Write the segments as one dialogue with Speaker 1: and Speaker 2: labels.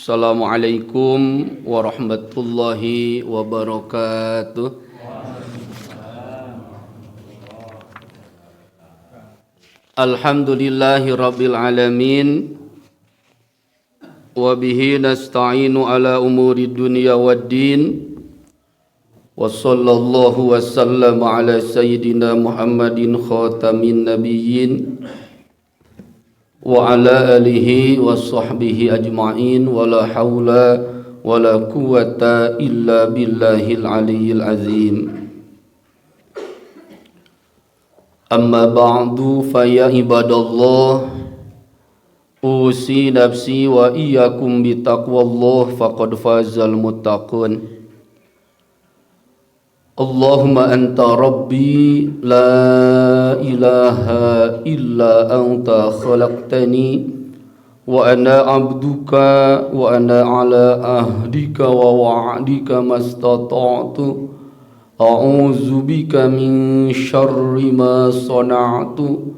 Speaker 1: Assalamualaikum warahmatullahi wabarakatuh. Alhamdulillahi rabbil alamin. Wabihi nasta'inu ala umuri dunia waddin. Wa sallallahu wa sallam ala sayyidina Muhammadin khatamin nabiyyin wa ala alihi wa sahbihi ajma'in wa la hawla wa la quwwata illa billahil aliyyil azim. Amma ba'du fa ya ibadallah, usi nafsi wa iyyakum bi taqwallah faqad fazal muttaqun. Allahumma anta rabbi la ilaha illa anta khalaqtani wa ana abduka wa ana ala ahdika wa wa'dika mastata'tu a'udzu bika min syarri ma sana'tu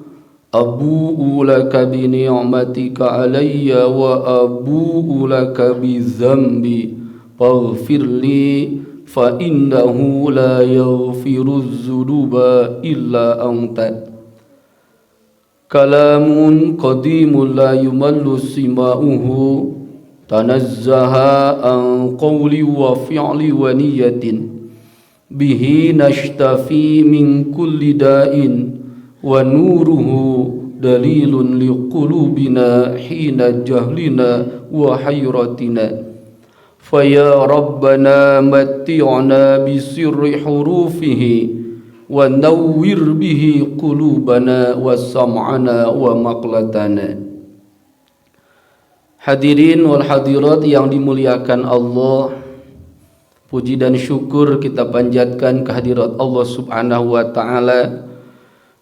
Speaker 1: abu'u laka bi ni'matika alayya wa abu'u laka bi dzambi faghfirli fa innahu la yaghfiru dzunuba illa anta. Kalamun qadimun la yumallu sima'uhu tanazzaha an qawli wa fi'li wa niyatin bihi nashtafi min kulli da'in wa nuruhu dalilun liqulubina hina jahlina wa hayratina. Faya Rabbana matti'na bisirri hurufihi wa nawwir bihi qulubana wa sam'ana wa maqlatana. Hadirin wal hadirat yang dimuliakan Allah, puji dan syukur kita panjatkan kehadirat Allah subhanahu wa ta'ala.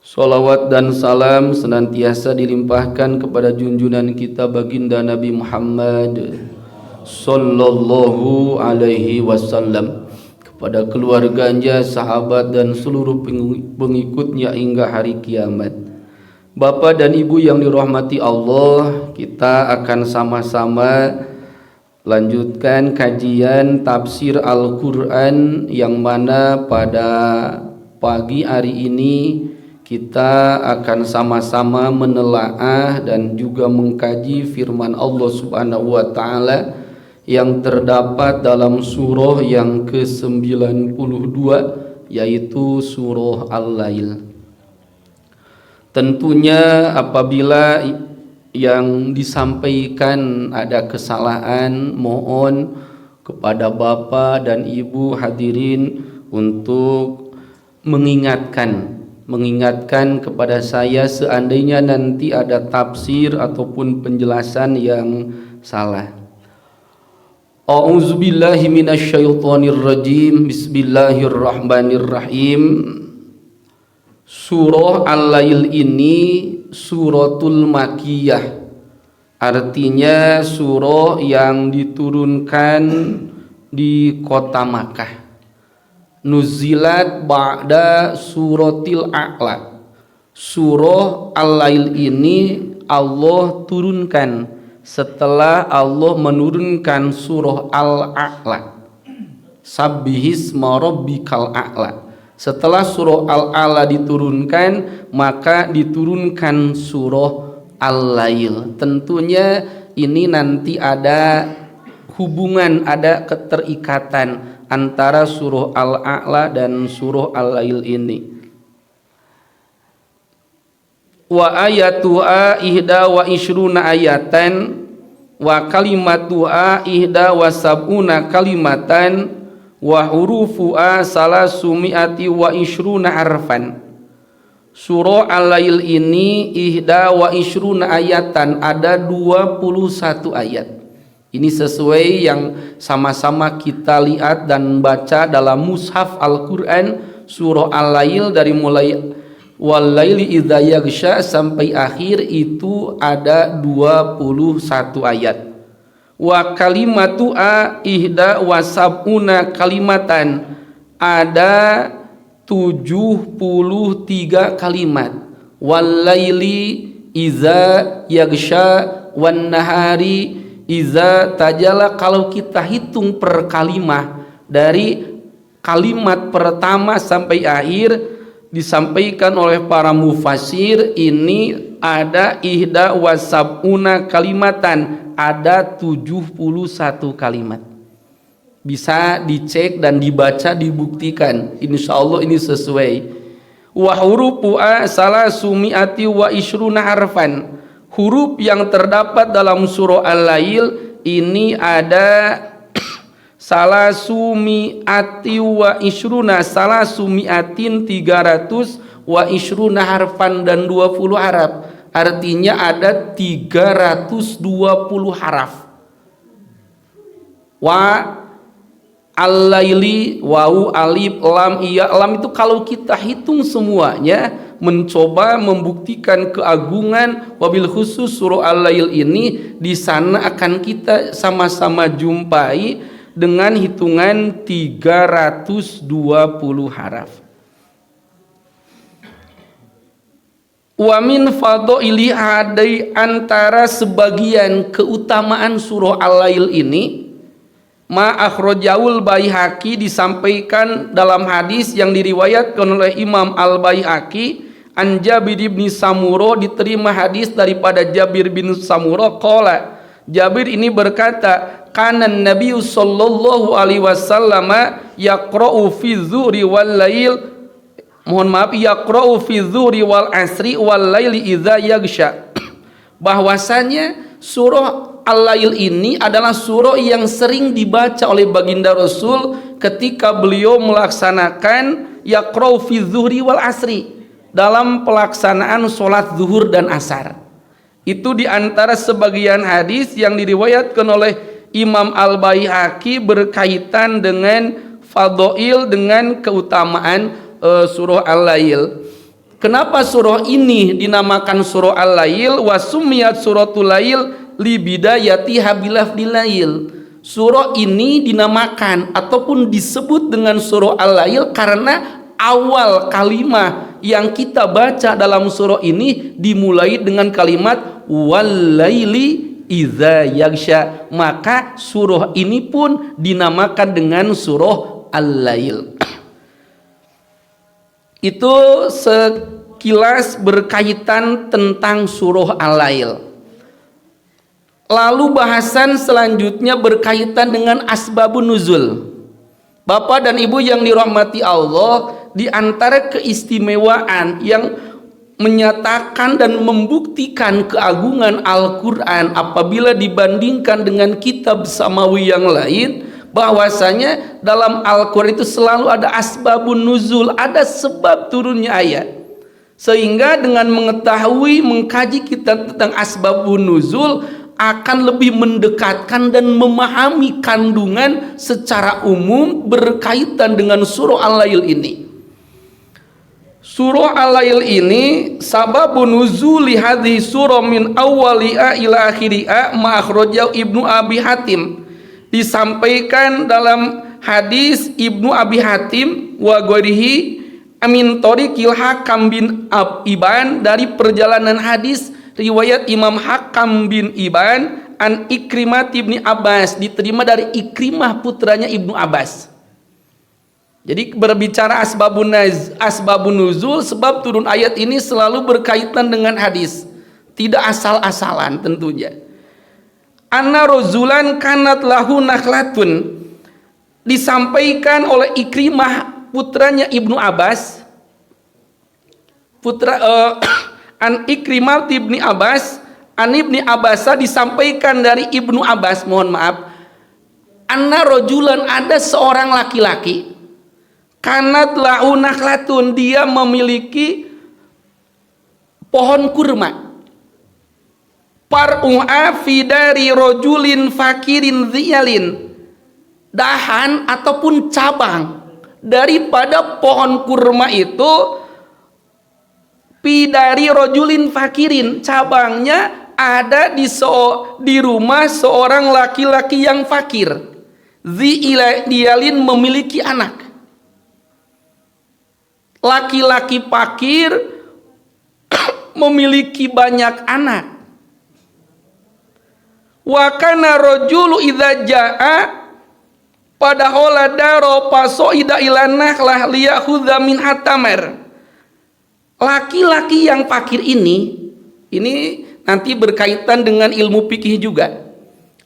Speaker 1: Salawat dan salam senantiasa dilimpahkan kepada junjungan kita baginda Nabi Muhammad sallallahu alaihi wasallam, kepada keluarganya, sahabat dan seluruh pengikutnya hingga hari kiamat. Bapak dan Ibu yang dirahmati Allah, kita akan sama-sama lanjutkan kajian tafsir Al-Quran, yang mana pada pagi hari ini kita akan sama-sama menelaah dan juga mengkaji firman Allah subhanahu wa ta'ala yang terdapat dalam surah yang ke-92, yaitu surah Al-Lail. Tentunya apabila yang disampaikan ada kesalahan, mohon kepada Bapak dan Ibu hadirin untuk mengingatkan kepada saya seandainya nanti ada tafsir ataupun penjelasan yang salah. A'udzubillahi minasyaitonirrajim. Bismillahirrahmanirrahim. Surah Al-Lail ini suratul makiyah, artinya surah yang diturunkan di kota Makkah. Nuzilat ba'da suratil A'la. Surah Al-Lail ini Allah turunkan setelah Allah menurunkan surah Al-A'la. Sabbihisma rabbikal a'la. Setelah surah Al-A'la diturunkan, maka diturunkan surah Al-Lail. Tentunya ini nanti ada hubungan, ada keterikatan antara surah Al-A'la dan surah Al-Lail ini. Wa ayatuha ihda wa ishruna ayatan wa kalimatuha ihda wa sab'una kalimatan wa hurufuha salasumi'ati wa ishruna harfan. Surah Al-Lail ini ihda wa ishruna ayatan, ada 21 ayat. Ini sesuai yang sama-sama kita lihat dan baca dalam mushaf Al-Quran. Surah Al-Lail dari mulai Wal-laili idza yaghsha sampai akhir itu ada 21 ayat. Wa kalimatu ihda wa sab'una kalimatan, ada 73 kalimat. Wal-laili idza yaghsha wan nahari idza tajalla. Kalau kita hitung per kalimah dari kalimat pertama sampai akhir, disampaikan oleh para mufassir ini ada ihda wa sab'una kalimatan, ada 71 kalimat. Bisa dicek dan dibaca, dibuktikan. Insyaallah ini sesuai. Wa hurufuha salasumi'ati wa ishruna harfan. Huruf yang terdapat dalam surah Al-Lail ini ada salasumi'ati wa ishruna, salasumi'atin 300 wa ishruna harfan dan 20 haraf. Artinya ada 320 haraf. Wa al-laili, wau, alif, lam, iya, lam itu kalau kita hitung semuanya, mencoba membuktikan keagungan wabil khusus surah Al-Lail ini, di sana akan kita sama-sama jumpai dengan hitungan 320 haraf. Wa min fadhaili, hadai antara sebagian keutamaan surah Al-Lail ini, ma akhrajaul Baihaqi, disampaikan dalam hadis yang diriwayatkan oleh Imam Al-Baihaqi an Jabir bin Samurah, diterima hadis daripada Jabir bin Samurah qala, Jabir ini berkata, kanan Nabi sallallahu alaihi wasallam yaqra'u fi dzuhri wal lail, mohon maaf, yaqra'u fi dzuhri wal asri wal laili idza yaghsha. Bahwasanya surah Al-Lail ini adalah surah yang sering dibaca oleh baginda Rasul ketika beliau melaksanakan yaqra'u fi dzuhri wal asri, dalam pelaksanaan sholat zuhur dan asar. Itu diantara sebagian hadis yang diriwayatkan oleh Imam Al-Baihaqi berkaitan dengan fadhail, dengan keutamaan surah Al-Lail. Kenapa surah ini dinamakan surah Al-Lail? Wa sumiyat suratul lail li bidayatiha bilafdil lail. Surah ini dinamakan ataupun disebut dengan surah Al-Lail karena awal kalimat yang kita baca dalam surah ini dimulai dengan kalimat wal-laili idza yaghsha, maka surah ini pun dinamakan dengan surah Al-Lail. Itu sekilas berkaitan tentang surah Al-Lail. Lalu bahasan selanjutnya berkaitan dengan asbabun nuzul. Bapak dan Ibu yang dirahmati Allah, di antara keistimewaan yang menyatakan dan membuktikan keagungan Al-Quran apabila dibandingkan dengan kitab samawi yang lain, bahwasanya dalam Al-Quran itu selalu ada asbabun nuzul, ada sebab turunnya ayat. Sehingga dengan mengetahui, mengkaji kita tentang asbabun nuzul, akan lebih mendekatkan dan memahami kandungan secara umum berkaitan dengan surah Al-Lail ini. Surah Al-Lail ini sababun nuzuli hadhihi surah min awwaliha ila akhiriha ma akhrajahu Ibnu Abi Hatim. Disampaikan dalam hadis Ibnu Abi Hatim wa ghairihi amin tariqil Hakam bin Iban, dari perjalanan hadis riwayat Imam Hakam bin Iban an Ikrimah bin Abbas, diterima dari Ikrimah putranya Ibnu Abbas. Jadi berbicara asbabun nuzul, sebab turun ayat ini selalu berkaitan dengan hadis, tidak asal-asalan tentunya.
Speaker 2: anna rajulan kanat lahu nakhlatun, disampaikan oleh Ikrimah putranya Ibnu Abbas, an Ikrimah ibni Abbas, an ibni Abbas, disampaikan dari Ibnu Abbas, mohon maaf, anna rajulan, ada seorang laki-laki, kanat lahu nakhlatun, dia memiliki pohon kurma, par'u'a fi dari rajulin fakirin dziyalin, dahan ataupun cabang daripada pohon kurma itu, dari rojulin fakirin, cabangnya ada di rumah seorang laki-laki yang fakir, dialin, memiliki anak, laki-laki fakir memiliki banyak anak. Wa kana rajulu idza jaa padahal daro pasoida ila nakhlah liyakhudha min hatamar. Laki-laki yang fakir ini nanti berkaitan dengan ilmu fikih juga.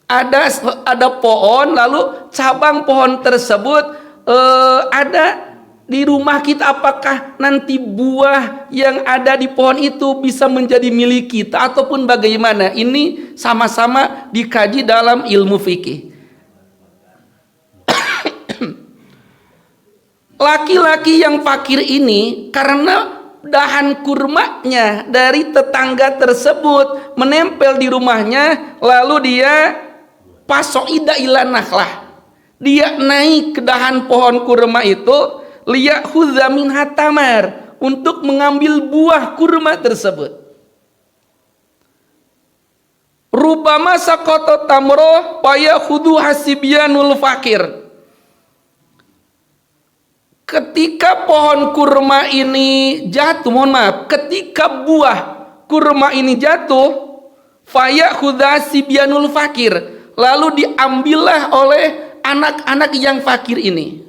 Speaker 2: Ada pohon, lalu cabang pohon tersebut ada di rumah kita, apakah nanti buah yang ada di pohon itu bisa menjadi milik kita ataupun bagaimana? Ini sama-sama dikaji dalam ilmu fikih. Laki-laki yang fakir ini karena dahan kurmanya dari tetangga tersebut menempel di rumahnya, lalu dia pasoida ila nakhlah, dia naik ke dahan pohon kurma itu, liyakhudha min hatamar, untuk mengambil buah kurma tersebut. Rubama saqata tamro fayakhudhu hasibyanul fakir. Ketika pohon kurma ini jatuh, mohon maaf, ketika buah kurma ini jatuh, fayakhudha hasibyanul fakir, lalu diambillah oleh anak-anak yang fakir ini.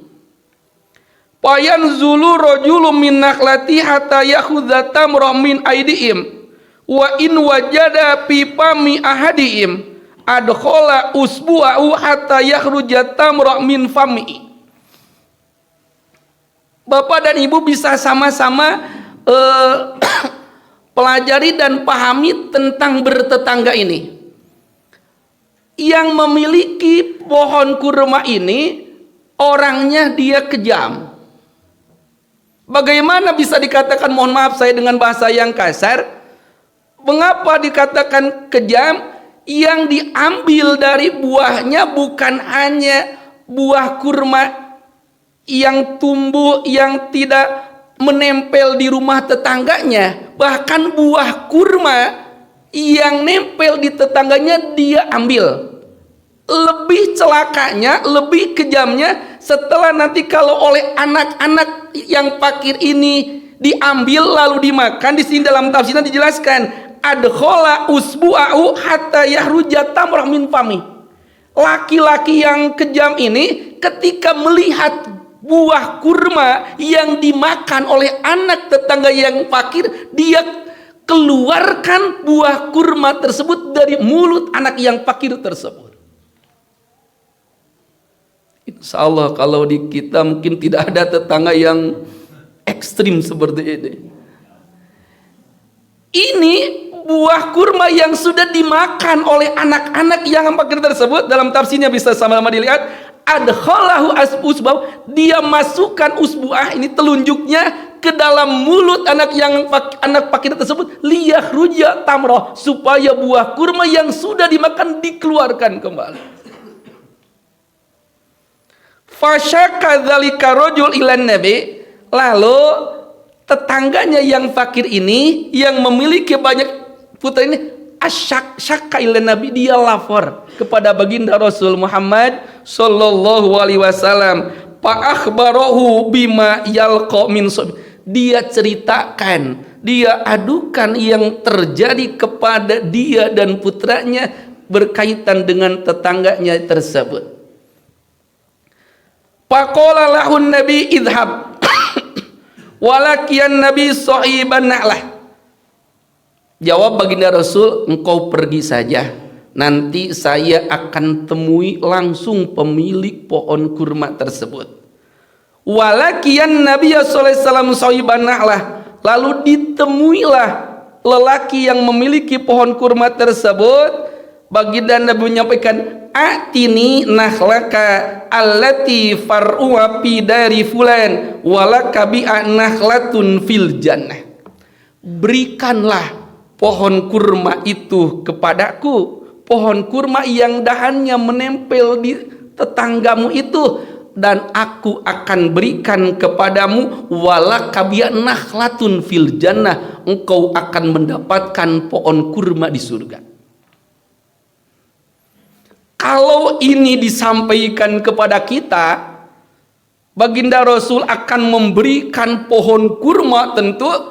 Speaker 2: Fayanzulu rajulun min nakhlati hatta yakhudha tamra min aidihim wa in wajada fi fami ahadihim adkhala usbu'ahu hatta yakhruja tamra min fami. Bapak dan Ibu bisa sama-sama pelajari dan pahami tentang bertetangga ini. Yang memiliki pohon kurma ini orangnya dia kejam. Bagaimana bisa dikatakan, mohon maaf saya dengan bahasa yang kasar, mengapa dikatakan kejam? Yang diambil dari buahnya bukan hanya buah kurma yang tumbuh yang tidak menempel di rumah tetangganya, bahkan buah kurma yang nempel di tetangganya dia ambil. Lebih celakanya, lebih kejamnya, setelah nanti kalau oleh anak-anak yang fakir ini diambil lalu dimakan, di sini dalam tafsirnya dijelaskan adkhala usbu'ahu hatta yahruja tamrah min fami. Laki-laki yang kejam ini ketika melihat buah kurma yang dimakan oleh anak tetangga yang fakir, dia keluarkan buah kurma tersebut dari mulut anak yang fakir tersebut. Insya Allah kalau di kita mungkin tidak ada tetangga yang ekstrim seperti ini. Ini buah kurma yang sudah dimakan oleh anak-anak yang fakir tersebut, dalam tafsirnya bisa sama-sama dilihat, adkhalahu usbah, dia masukkan usbuah, ini telunjuknya, ke dalam mulut anak fakir tersebut, liyakhruja tamrah, supaya buah kurma yang sudah dimakan dikeluarkan kembali. Fasyaka dzalika rajul ilan nabi, lalu tetangganya yang fakir ini yang memiliki banyak putra ini syakka ilan nabi, dia lapor kepada baginda Rasul Muhammad sallallahu alaihi wasallam, fa akhbarahu bima yalqa min sub, dia ceritakan, dia adukan yang terjadi kepada dia dan putranya berkaitan dengan tetangganya tersebut. Faqala lahun nabi idhab walakian nabi sahiban na'lah. Jawab baginda Rasul, engkau pergi saja. nanti saya akan temui langsung pemilik pohon kurma tersebut. Walakian Nabi sallallahu alaihi wasallam sahiban nahlah, lalu ditemuilah lelaki yang memiliki pohon kurma tersebut. Baginda Nabi menyampaikan, atini nakhlaka allati far'uha fi dari fulan walaka bi nakhlatun fil jannah. Berikanlah pohon kurma itu kepadaku, pohon kurma yang dahannya menempel di tetanggamu itu, dan aku akan berikan kepadamu walaka bi nakhlatun fil jannah, engkau akan mendapatkan pohon kurma di surga. Kalau ini disampaikan kepada kita, baginda Rasul akan memberikan pohon kurma, tentu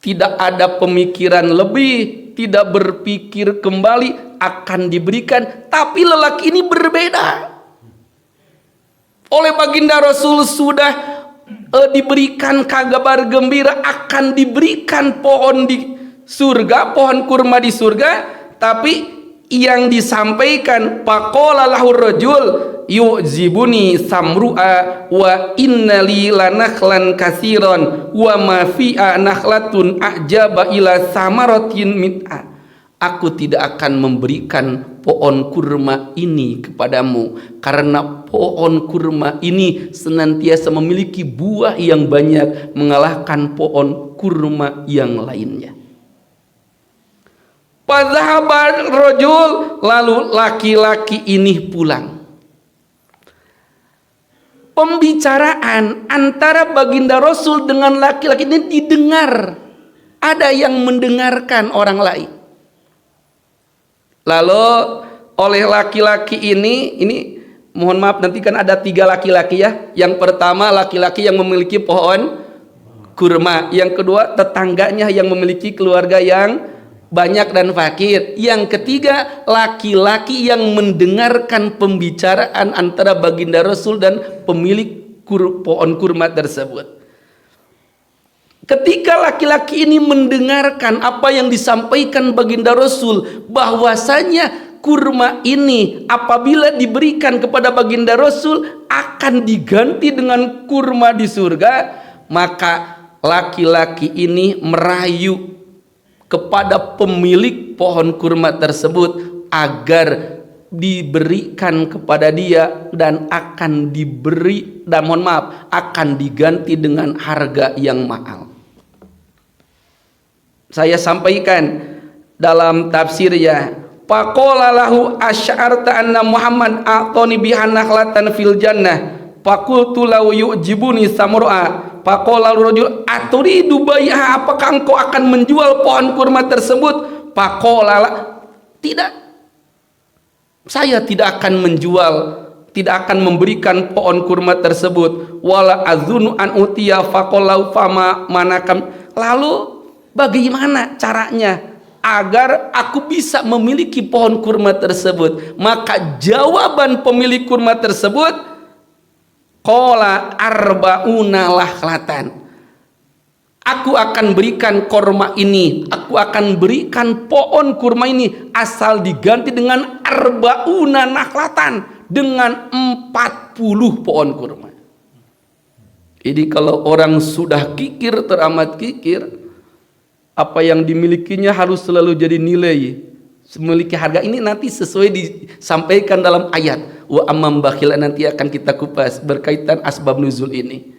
Speaker 2: tidak ada pemikiran lebih, tidak berpikir kembali, akan diberikan. Tapi lelaki ini berbeda. Oleh baginda Rasul sudah diberikan kabar gembira akan diberikan pohon di surga, pohon kurma di surga, tapi yang disampaikan faqala lahu rajul yu'zibuni samru'a wa innali lanakhlan katsiran wa ma fi'a nakhlatun a'jaba ila samaratin mit'a. Aku tidak akan memberikan pohon kurma ini kepadamu karena pohon kurma ini senantiasa memiliki buah yang banyak mengalahkan pohon kurma yang lainnya. Padhahaban rajul, lalu laki-laki ini pulang. Pembicaraan antara baginda Rasul dengan laki-laki ini didengar. Ada yang mendengarkan orang lain. Lalu oleh laki-laki ini mohon maaf, nanti kan ada 3 laki-laki ya. Yang pertama laki-laki yang memiliki pohon kurma. Yang kedua tetangganya yang memiliki keluarga yang banyak dan fakir. Yang ketiga laki-laki yang mendengarkan pembicaraan antara baginda Rasul dan pemilik pohon kurma tersebut. Ketika laki-laki ini mendengarkan apa yang disampaikan baginda Rasul, bahwasanya kurma ini apabila diberikan kepada baginda Rasul akan diganti dengan kurma di surga, maka laki-laki ini merayu kepada pemilik pohon kurma tersebut agar diberikan kepada dia dan akan diberi, dan mohon maaf, akan diganti dengan harga yang mahal. Saya sampaikan dalam tafsirnya, faqala lahu asy'arta anna Muhammad a'tani biha nakhlatan fil jannah faqultu lau yu'jibuni samur'a faqala rajul aturidu bai'ha, apakah engkau akan menjual pohon kurma tersebut? Faqala tidak, saya tidak akan menjual, tidak akan memberikan pohon kurma tersebut. Wala azunu an utiya faqala fama manakam, lalu bagaimana caranya agar aku bisa memiliki pohon kurma tersebut? Maka jawaban pemilik kurma tersebut, qala arba'una lahlatan, aku akan berikan kurma ini, aku akan berikan pohon kurma ini asal diganti dengan arba'una nakhlatan, dengan 40 pohon kurma. Jadi kalau orang sudah kikir, teramat kikir, apa yang dimilikinya harus selalu jadi nilai, memiliki harga. Ini nanti sesuai disampaikan dalam ayat wa amam bakhila, nanti akan kita kupas berkaitan asbab nuzul ini.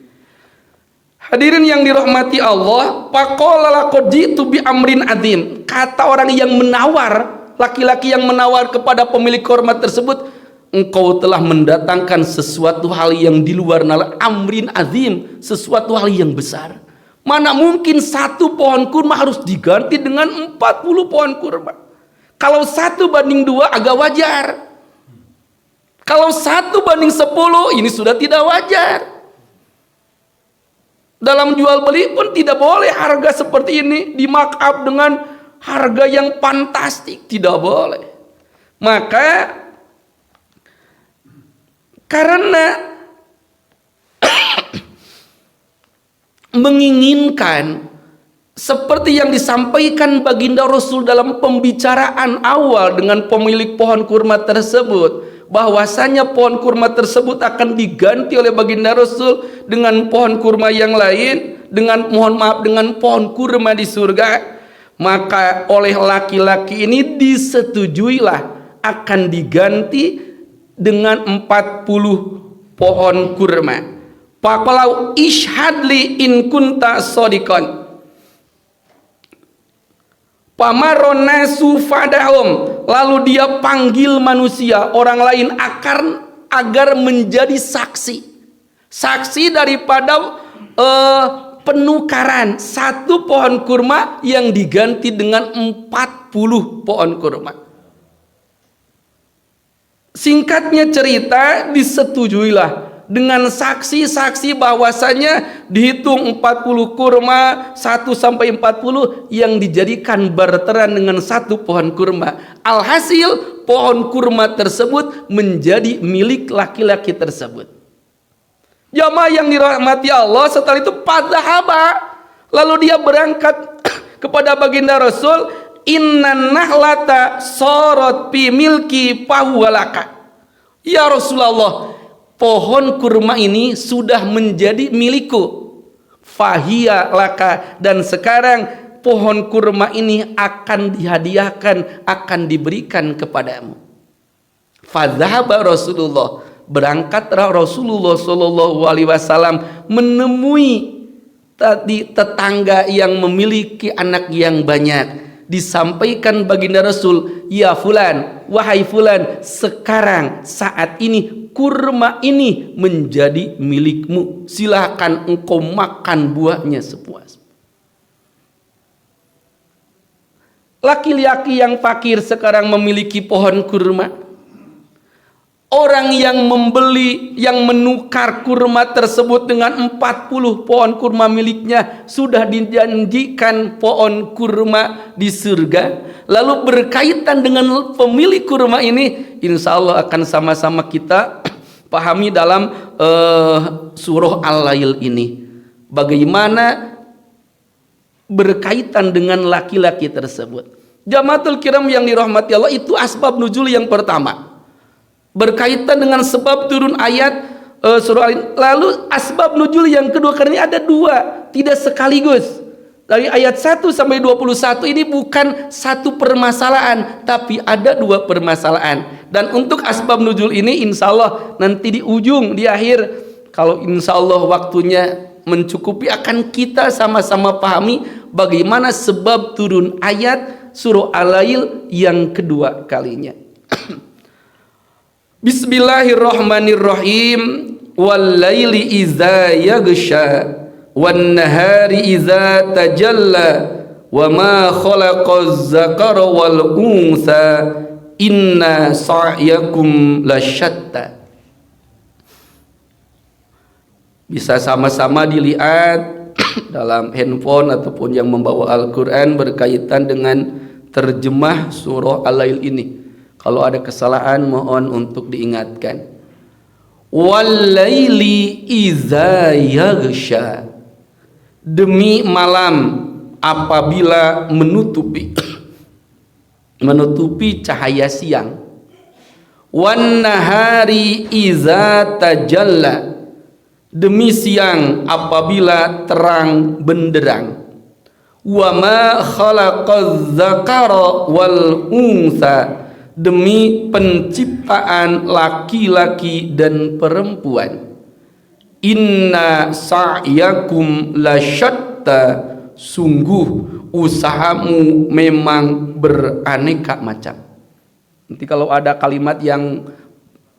Speaker 2: Hadirin yang dirahmati Allah, faqala laqad jitu bi amrin adzim, kata orang yang menawar, laki-laki yang menawar kepada pemilik kurma tersebut, engkau telah mendatangkan sesuatu hal yang di luar nalar, amrin adzim, sesuatu hal yang besar. Mana mungkin 1 pohon kurma harus diganti dengan 40 pohon kurma? Kalau 1 banding 2 agak wajar. Kalau 1 banding 10 ini sudah tidak wajar. Dalam jual beli pun tidak boleh harga seperti ini di mark up dengan harga yang fantastik, tidak boleh. Maka karena menginginkan seperti yang disampaikan baginda Rasul dalam pembicaraan awal dengan pemilik pohon kurma tersebut, bahwasanya pohon kurma tersebut akan diganti oleh baginda Rasul dengan pohon kurma yang lain, dengan pohon kurma di surga. Maka oleh laki-laki ini disetujuilah akan diganti dengan 40 pohon kurma. Faqalau ishadli in kunta sadiqan. Pamarona sufadahum, lalu dia panggil manusia orang lain agar menjadi saksi daripada penukaran satu pohon kurma yang diganti dengan 40 pohon kurma. Singkatnya cerita, disetujuilah dengan saksi-saksi bahwasanya dihitung 40 kurma 1 sampai 40 yang dijadikan barteran dengan satu pohon kurma. Alhasil pohon kurma tersebut menjadi milik laki-laki tersebut. Jamaah yang dirahmati Allah, setelah itu padahaba, lalu dia berangkat kepada baginda Rasul, innan nahlata sorot pi milki pahuwalaka. Ya Rasulullah, pohon kurma ini sudah menjadi milikku, fahiyya laka, dan sekarang pohon kurma ini akan dihadiahkan, akan diberikan kepadamu. Fadzahaba Rasulullah, berangkatlah Rasulullah Shallallahu Alaihi Wasallam menemui tadi tetangga yang memiliki anak yang banyak. Disampaikan baginda Rasul, ya fulan, wahai fulan, sekarang saat ini kurma ini menjadi milikmu, silakan engkau makan buahnya sepuas. Laki-laki yang fakir sekarang memiliki pohon kurma. Orang yang membeli, yang menukar kurma tersebut dengan 40 pohon kurma miliknya, sudah dijanjikan pohon kurma di surga. Lalu berkaitan dengan pemilik kurma ini, insya Allah akan sama-sama kita pahami dalam surah Al-Lail ini. Bagaimana berkaitan dengan laki-laki tersebut. Jamaatul kiram yang dirahmati Allah, itu asbab nuzul yang pertama. Berkaitan dengan sebab turun ayat surah Al. Lalu asbab nuzul yang kedua, karena ada dua, tidak sekaligus. Dari ayat 1 sampai 21 ini bukan satu permasalahan, tapi ada dua permasalahan. Dan untuk asbab nuzul ini insya Allah nanti di ujung, di akhir, kalau insya Allah waktunya mencukupi, akan kita sama-sama pahami bagaimana sebab turun ayat surah Al-Lail yang kedua kalinya. Bismillahirrahmanirrahim. Wal laili iza yaghsha wan nahari iza tajalla wa ma khalaqaz zakara wal unsa inna sa'yakum lasyatta. Bisa sama-sama dilihat dalam handphone ataupun yang membawa Al-Quran berkaitan dengan terjemah surah Al-Lail ini. Kalau ada kesalahan mohon untuk diingatkan. Wal-laili iza yaghsha, demi malam apabila menutupi cahaya siang. Wan nahari iza tajalla, demi siang apabila terang benderang. Wa ma khalaqaz zakara wal unsa, demi penciptaan laki-laki dan perempuan. Inna sa'yakum lasyatta, sungguh usahamu memang beraneka macam. Nanti kalau ada kalimat yang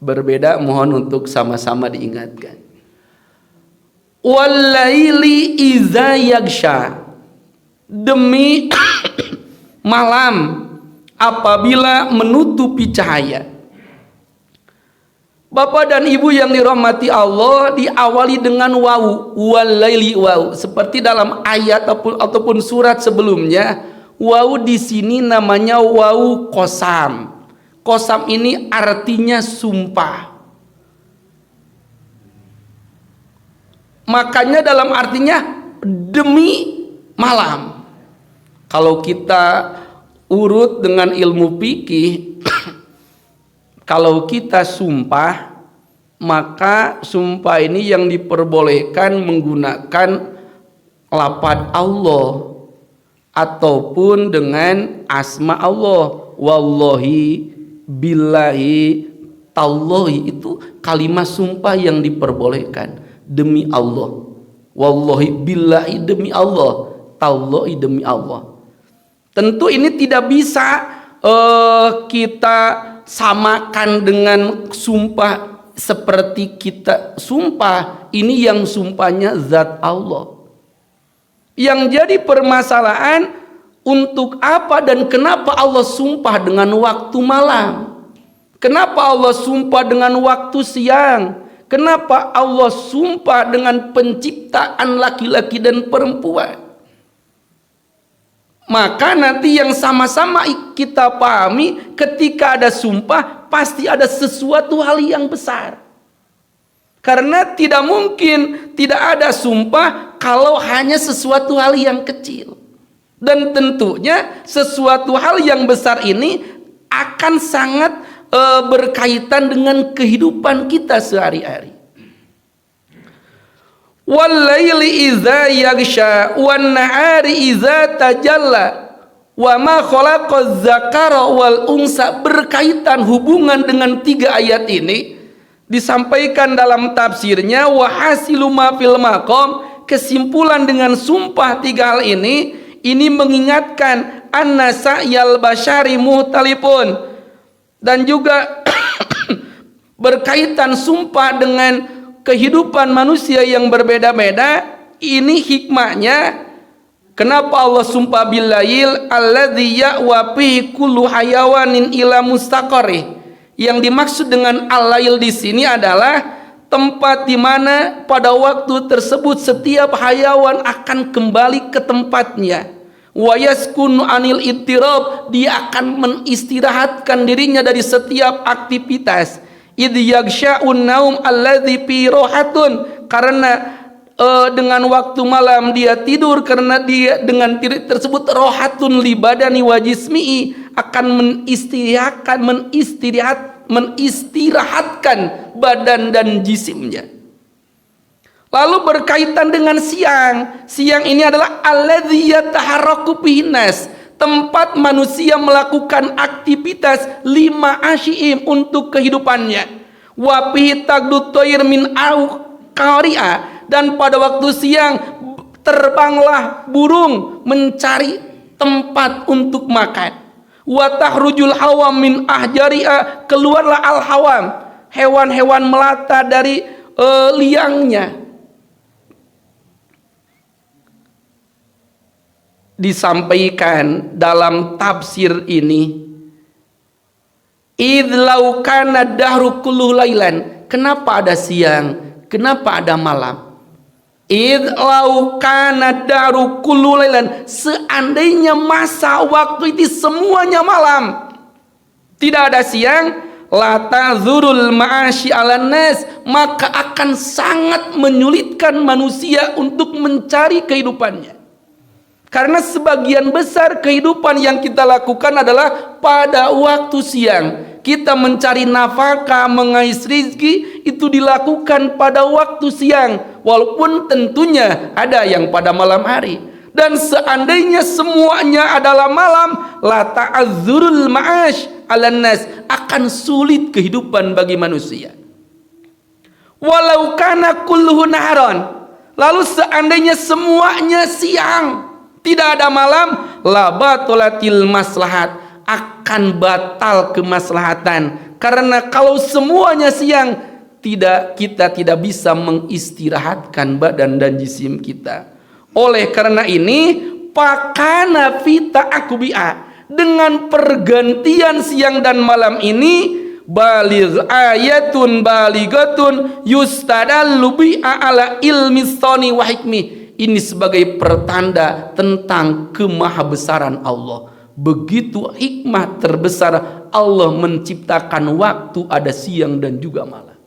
Speaker 2: berbeda mohon untuk sama-sama diingatkan. Wal-laili iza yaghsha, demi malam apabila menutupi cahaya. Bapak dan Ibu yang dirahmati Allah, diawali dengan wawu, wal-laili wawu, seperti dalam ayat ataupun surat sebelumnya. Wawu di sini namanya wawu qasam. Qasam ini artinya sumpah. Makanya dalam artinya demi malam. Kalau kita urut dengan ilmu fikih, kalau kita sumpah, maka sumpah ini yang diperbolehkan menggunakan lafaz Allah ataupun dengan asma Allah. Wallahi, billahi, tallahi, itu kalimat sumpah yang diperbolehkan. Demi Allah, wallahi, billahi, demi Allah, tallahi, demi Allah. Tentu ini tidak bisa kita samakan dengan sumpah seperti kita sumpah. Ini yang sumpahnya zat Allah. Yang jadi permasalahan, untuk apa dan kenapa Allah sumpah dengan waktu malam? Kenapa Allah sumpah dengan waktu siang? Kenapa Allah sumpah dengan penciptaan laki-laki dan perempuan? Maka nanti yang sama-sama kita pahami, ketika ada sumpah pasti ada sesuatu hal yang besar. Karena tidak mungkin tidak ada sumpah kalau hanya sesuatu hal yang kecil. Dan tentunya sesuatu hal yang besar ini akan sangat berkaitan dengan kehidupan kita sehari-hari. Wal-laili idza yaghsha wan-nahari idza tajalla wa ma khalaqaz zakara wal unsa. Berkaitan hubungan dengan 3 ayat ini disampaikan dalam tafsirnya, wa hasilu ma fil maqam. Kesimpulan dengan sumpah 3 hal ini mengingatkan anna sa'yal basyari muhtalifun, dan juga berkaitan sumpah dengan kehidupan manusia yang berbeda-beda. Ini hikmahnya kenapa Allah sumpah billail alladzi ya'wa fi kullu hayawanin ila mustaqarrih. Yang dimaksud dengan al-lail di sini adalah tempat di mana pada waktu tersebut setiap hayawan akan kembali ke tempatnya. Wa yaskunu anil ittirab, dia akan menistirahatkan dirinya dari setiap aktivitas. Idh yaghsha'un naum alladzi fi rohatun, karena dengan waktu malam dia tidur, karena dia dengan tidur tersebut rohatun li badani wa jismihi, akan menistirahatkan badan dan jisimnya. Lalu berkaitan dengan siang. Siang ini adalah alladzi yataharraku fihin nas, tempat manusia melakukan aktivitas 5 asyiim untuk kehidupannya. Wa fihi tagdu thair min qari'a, dan pada waktu siang terbanglah burung mencari tempat untuk makan. Wa tahrujul hawam min ahjari'a, keluarlah al-hawam, hewan-hewan melata dari liangnya. Disampaikan dalam tafsir ini, idh law kana dahru kullu lailan. Kenapa ada siang? Kenapa ada malam? Idh law kana dahru kullu lailan, seandainya masa waktu itu semuanya malam, tidak ada siang, la tazurul ma'ashi 'alan nas, maka akan sangat menyulitkan manusia untuk mencari kehidupannya. Karena sebagian besar kehidupan yang kita lakukan adalah pada waktu siang. Kita mencari nafkah, mengais rezeki, itu dilakukan pada waktu siang. Walaupun tentunya ada yang pada malam hari. Dan seandainya semuanya adalah malam, la ta'azzurul ma'ash 'alan nas, akan sulit kehidupan bagi manusia. Walau kana kulluhu naharon, lalu seandainya semuanya siang, tidak ada malam, la batulatil maslahat, akan batal kemaslahatan. Karena kalau semuanya siang, kita tidak bisa mengistirahatkan badan dan jisim kita. Oleh karena ini, pakana fita akubi'a, dengan pergantian siang dan malam ini, baligh ayatun baligatun yustadallu bi'a ala ilmi sani wa hikmi. Ini sebagai pertanda tentang kemahabesaran Allah. Begitu hikmah terbesar Allah menciptakan waktu ada siang dan juga malam.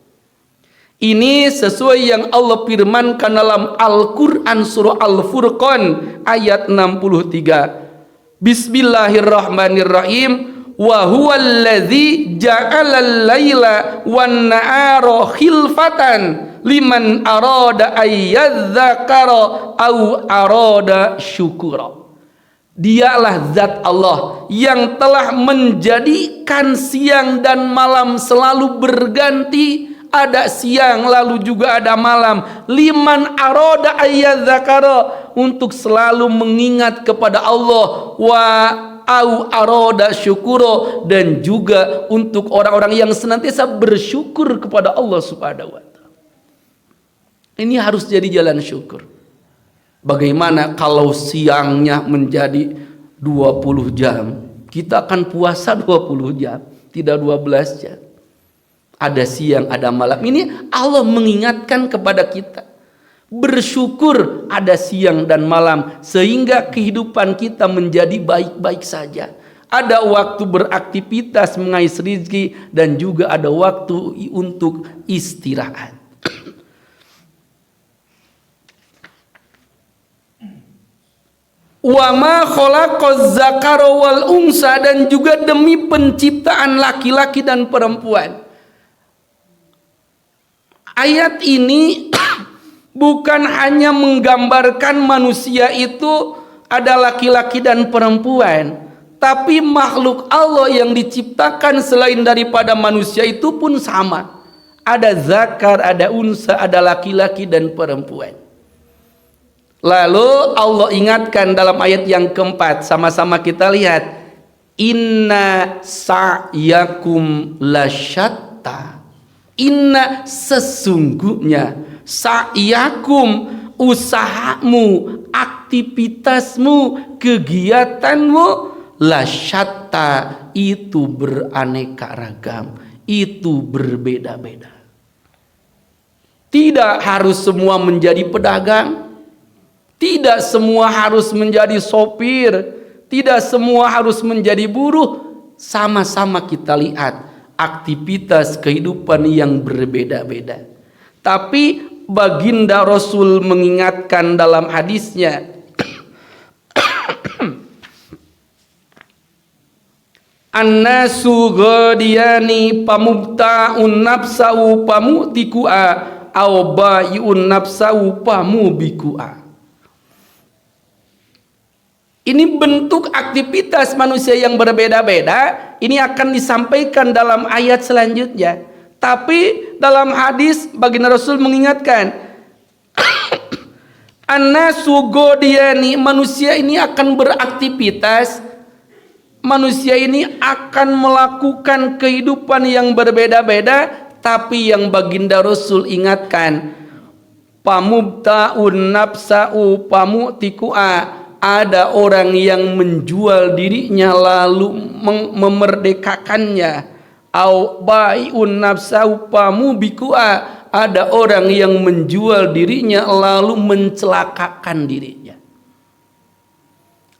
Speaker 2: Ini sesuai yang Allah firmankan dalam Al-Quran surah Al-Furqan ayat 63. Bismillahirrahmanirrahim. Wa huwallazi ja'alal laila wan nahara khilfatan liman arada ayyadzakara au arada syukura. Dialah zat Allah yang telah menjadikan siang dan malam selalu berganti. Ada siang lalu juga ada malam. Liman arada ayyadzakara, untuk selalu mengingat kepada Allah. Wa au aroda syukuro, dan juga untuk orang-orang yang senantiasa bersyukur kepada Allah Subhanahu wa taala. Ini harus jadi jalan syukur. Bagaimana kalau siangnya menjadi 20 jam? Kita akan puasa 20 jam, tidak 12 jam. Ada siang, ada malam. Ini Allah mengingatkan kepada kita. Bersyukur ada siang dan malam, sehingga kehidupan kita menjadi baik-baik saja. Ada waktu beraktivitas mengais rezeki, dan juga ada waktu untuk istirahat. Wa ma khalaqaz zakara wal unsa, dan juga demi penciptaan laki-laki dan perempuan. Ayat ini bukan hanya menggambarkan manusia itu ada laki-laki dan perempuan, tapi makhluk Allah yang diciptakan selain daripada manusia itu pun sama. Ada zakar, ada unsa, ada laki-laki dan perempuan. Lalu Allah ingatkan dalam ayat yang keempat, sama-sama kita lihat. Inna sa'yakum lasyatta. Inna, sesungguhnya, sa'yakum, usahamu, aktivitasmu, kegiatanmu, lasyatta, itu beraneka ragam, itu berbeda-beda. Tidak harus semua menjadi pedagang, tidak semua harus menjadi sopir, tidak semua harus menjadi buruh. Sama-sama kita lihat aktivitas kehidupan yang berbeda-beda. Tapi baginda Rasul mengingatkan dalam hadisnya, An-nasu ghadiyani pamubta'un nafsa'u pamutiku'a au ba'i'un nafsa'u pamubiku'a. Ini bentuk aktivitas manusia yang berbeda-beda. Ini akan disampaikan dalam ayat selanjutnya. Tapi dalam hadis baginda Rasul mengingatkan, An-nasu ghadiyani, manusia ini akan beraktivitas, manusia ini akan melakukan kehidupan yang berbeda-beda. Tapi yang baginda Rasul ingatkan, pamubta'un nafsa'u pamutiku'a, ada orang yang menjual dirinya lalu memerdekakannya. Au bai'un nafsa'u pamubiku'a, ada orang yang menjual dirinya lalu mencelakakan dirinya.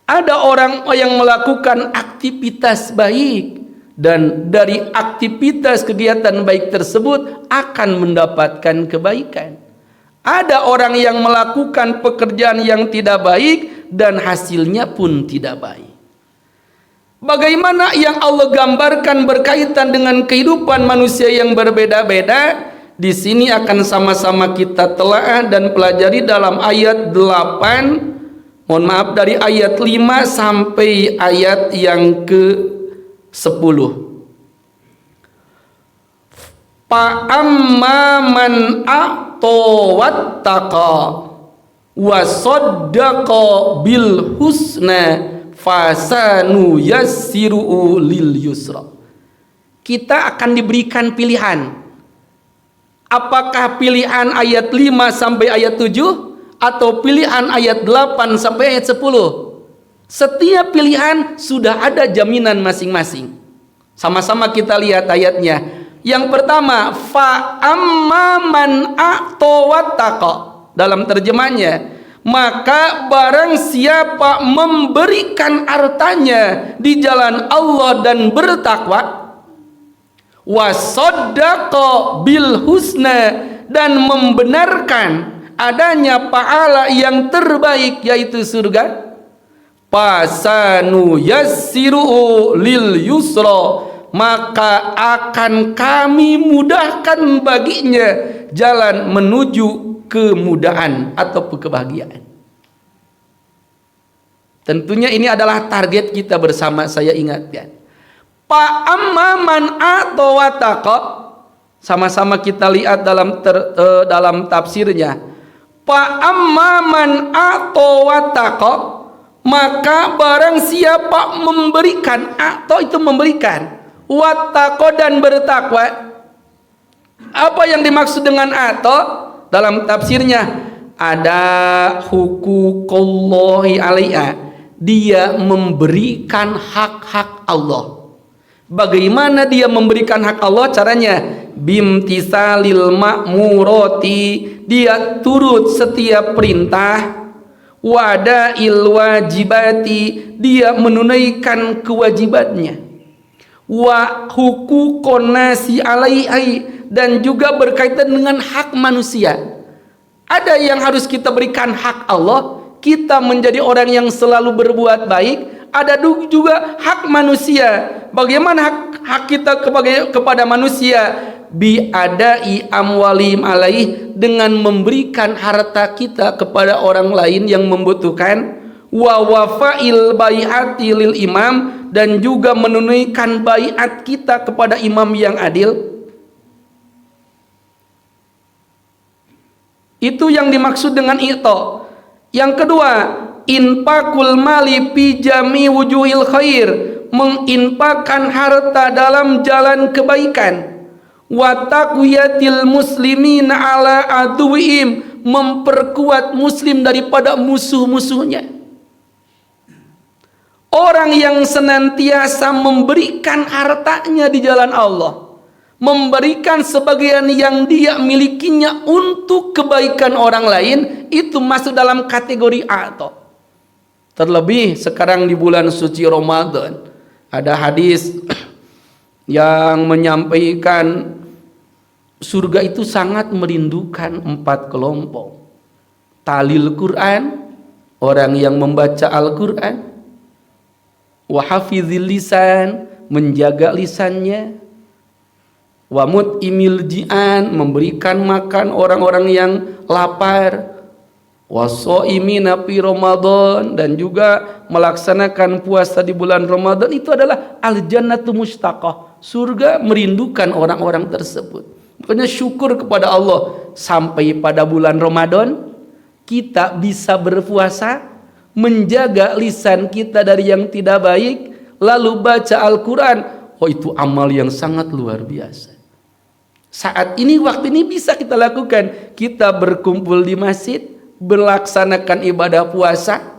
Speaker 2: Ada orang yang melakukan aktivitas baik, dan dari aktivitas kegiatan baik tersebut akan mendapatkan kebaikan. Ada orang yang melakukan pekerjaan yang tidak baik dan hasilnya pun tidak baik. Bagaimana yang Allah gambarkan berkaitan dengan kehidupan manusia yang berbeda-beda, di sini akan sama-sama kita telaah dan pelajari dalam ayat 8, mohon maaf, dari ayat 5 sampai ayat yang ke-10. Fa'amma man a'ta wattaqa wa saddaqa bil husna fasanu yassiru lil yusra. Kita akan diberikan pilihan. Apakah pilihan ayat 5 sampai ayat 7 atau pilihan ayat 8 sampai ayat 10? Setiap pilihan sudah ada jaminan masing-masing. Sama-sama kita lihat ayatnya. Yang pertama, fa amman a'ta wattaqa. Dalam terjemahnya, maka barang siapa memberikan hartanya di jalan Allah dan bertakwa, wasaddaqa bil husna, dan membenarkan adanya pahala yang terbaik yaitu surga, Fasanu yassiru lil yusra, maka akan kami mudahkan baginya jalan menuju kemudahan atau kebahagiaan. Tentunya ini adalah target kita bersama, saya ingatkan. Fa amman atau wataqa, sama-sama kita lihat dalam tafsirnya. Fa amman atau wataqa, maka barang siapa memberikan, atau itu memberikan, wattaqo dan bertakwa. Apa yang dimaksud dengan atau? Dalam tafsirnya ada huququllahi alaiha, dia memberikan hak-hak Allah. Bagaimana dia memberikan hak Allah? Caranya bimtisalil ma'murati, dia turut setiap perintah. Wada'il wajibati, dia menunaikan kewajibannya. Wa huquqon nasi alaihi, dan juga berkaitan dengan hak manusia. Ada yang harus kita berikan hak Allah, kita menjadi orang yang selalu berbuat baik. Ada juga hak manusia. Bagaimana hak kita kepada manusia? Biadai amwalim alaih, dengan memberikan harta kita kepada orang lain yang membutuhkan. Wa wafail bai'ati lil imam, dan juga menunaikan baiat kita kepada imam yang adil. Itu yang dimaksud dengan itu. Yang kedua, infakul mali fi jami wujuhil khair, menginfakkan harta dalam jalan kebaikan. Wa taqwiyatil muslimina ala aduwihim, memperkuat muslim daripada musuh-musuhnya. Orang yang senantiasa memberikan hartanya di jalan Allah, memberikan sebagian yang dia milikinya untuk kebaikan orang lain, itu masuk dalam kategori atau. Terlebih sekarang di bulan suci Ramadan, ada hadis yang menyampaikan surga itu sangat merindukan 4 kelompok. Talil Quran, orang yang membaca Al-Quran. Wa hafizil lisan, menjaga lisannya. Wa mut'imil ji'an, memberikan makan orang-orang yang lapar. Wa shaimina fi Ramadan, dan juga melaksanakan puasa di bulan Ramadan. Itu adalah al-jannatu mustaqah, surga merindukan orang-orang tersebut. Makanya syukur kepada Allah, sampai pada bulan Ramadan kita bisa berpuasa, menjaga lisan kita dari yang tidak baik, lalu baca Al-Quran. Oh, itu amal yang sangat luar biasa. Saat ini, waktu ini bisa kita lakukan. Kita berkumpul di masjid, melaksanakan ibadah puasa,